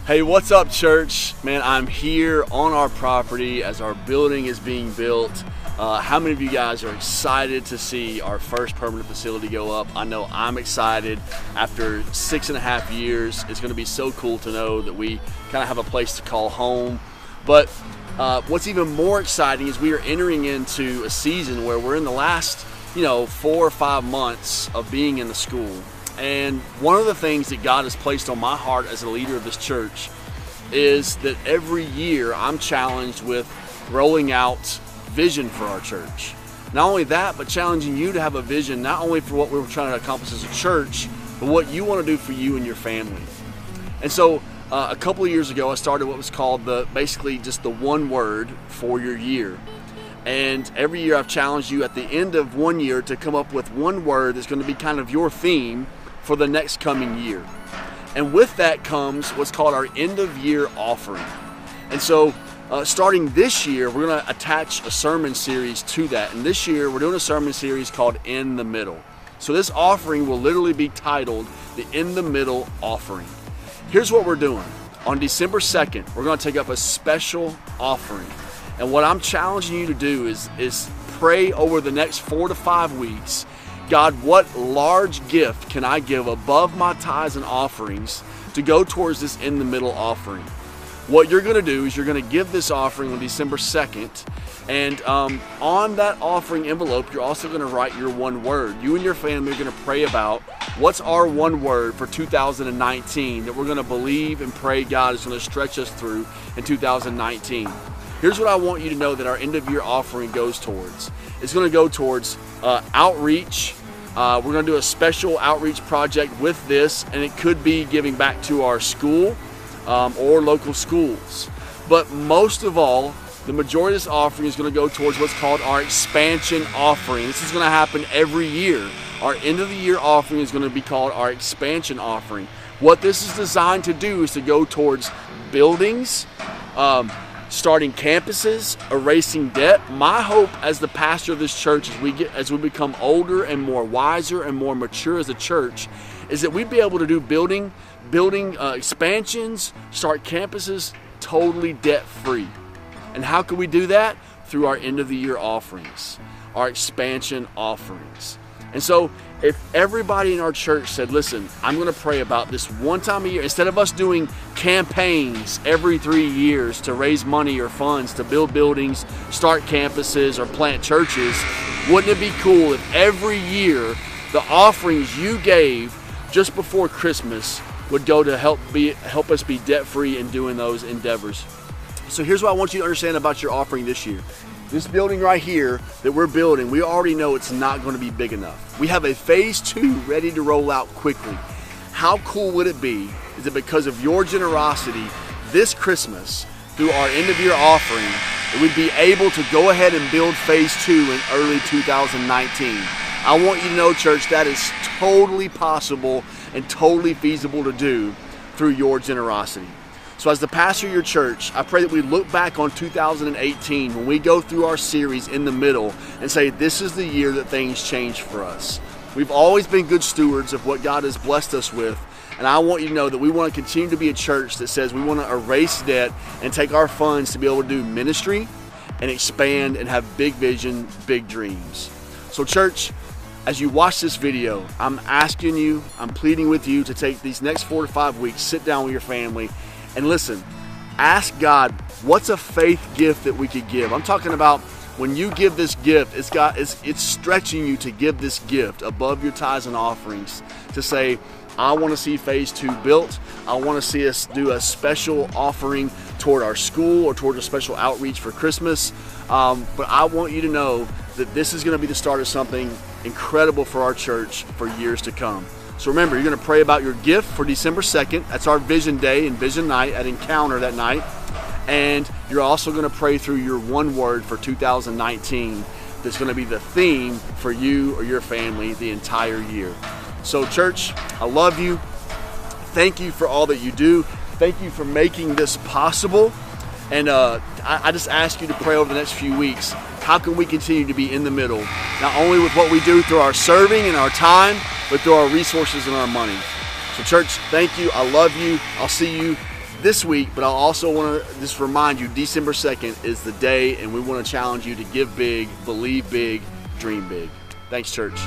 Hey, what's up, church? Man, I'm here on our property as our building is being built. How many of you guys are excited to see our first permanent facility go up? I know I'm excited. After 6.5 years, it's going to be so cool to know that we kind of have a place to call home. But what's even more exciting is we are entering into a season where we're in the last, 4 or 5 months of being in the school. And one of the things that God has placed on my heart as a leader of this church is that every year I'm challenged with rolling out vision for our church. Not only that, but challenging you to have a vision not only for what we're trying to accomplish as a church, but what you want to do for you and your family. And so a couple of years ago, I started what was called basically just the one word for your year. And every year I've challenged you at the end of one year to come up with one word that's going to be kind of your theme for the next coming year. And with that comes what's called our end of year offering. And so starting this year, we're going to attach a sermon series to that. And this year we're doing a sermon series called In the Middle. So this offering will literally be titled the In the Middle Offering. Here's what we're doing. On December 2nd, we're going to take up a special offering. And what I'm challenging you to do is pray over the next 4 to 5 weeks. God, what large gift can I give above my tithes and offerings to go towards this in the middle offering? What you're going to do is you're going to give this offering on December 2nd. And on that offering envelope, you're also going to write your one word. You and your family are going to pray about what's our one word for 2019 that we're going to believe and pray God is going to stretch us through in 2019. Here's what I want you to know that our end of year offering goes towards. It's going to go towards outreach. We're going to do a special outreach project with this, and it could be giving back to our school or local schools. But most of all, the majority of this offering is going to go towards what's called our expansion offering. This is going to happen every year. Our end of the year offering is going to be called our expansion offering. What this is designed to do is to go towards buildings, starting campuses, erasing debt. My hope as the pastor of this church as we become older and more wiser and more mature as a church is that we'd be able to do building expansions, start campuses totally debt free. And how can we do that? Through our end of the year offerings, our expansion offerings. And so if everybody in our church said, listen, I'm going to pray about this one time a year, instead of us doing campaigns every 3 years to raise money or funds to build buildings, start campuses, or plant churches, wouldn't it be cool if every year the offerings you gave just before Christmas would go to help us be debt-free in doing those endeavors? So here's what I want you to understand about your offering this year. This building right here that we're building, we already know it's not going to be big enough. We have a phase 2 ready to roll out quickly. How cool would it be is that because of your generosity this Christmas through our end of year offering, that we'd be able to go ahead and build phase 2 in early 2019. I want you to know, church, that is totally possible and totally feasible to do through your generosity. So as the pastor of your church, I pray that we look back on 2018 when we go through our series In the Middle and say, this is the year that things change for us. We've always been good stewards of what God has blessed us with. And I want you to know that we want to continue to be a church that says we want to erase debt and take our funds to be able to do ministry and expand and have big vision, big dreams. So church, as you watch this video, I'm asking you, I'm pleading with you to take these next 4 to 5 weeks, sit down with your family, and listen, ask God, what's a faith gift that we could give? I'm talking about when you give this gift, it's stretching you to give this gift above your tithes and offerings to say, I want to see phase 2 built. I want to see us do a special offering toward our school or toward a special outreach for Christmas. But I want you to know that this is going to be the start of something incredible for our church for years to come. So remember, you're going to pray about your gift for December 2nd. That's our Vision Day and Vision Night at Encounter that night. And you're also going to pray through your one word for 2019 that's going to be the theme for you or your family the entire year. So church, I love you. Thank you for all that you do. Thank you for making this possible. And I just ask you to pray over the next few weeks. How can we continue to be in the middle, not only with what we do through our serving and our time, but through our resources and our money? So church, thank you. I love you. I'll see you this week, but I also want to just remind you, December 2nd is the day, and we want to challenge you to give big, believe big, dream big. Thanks, church.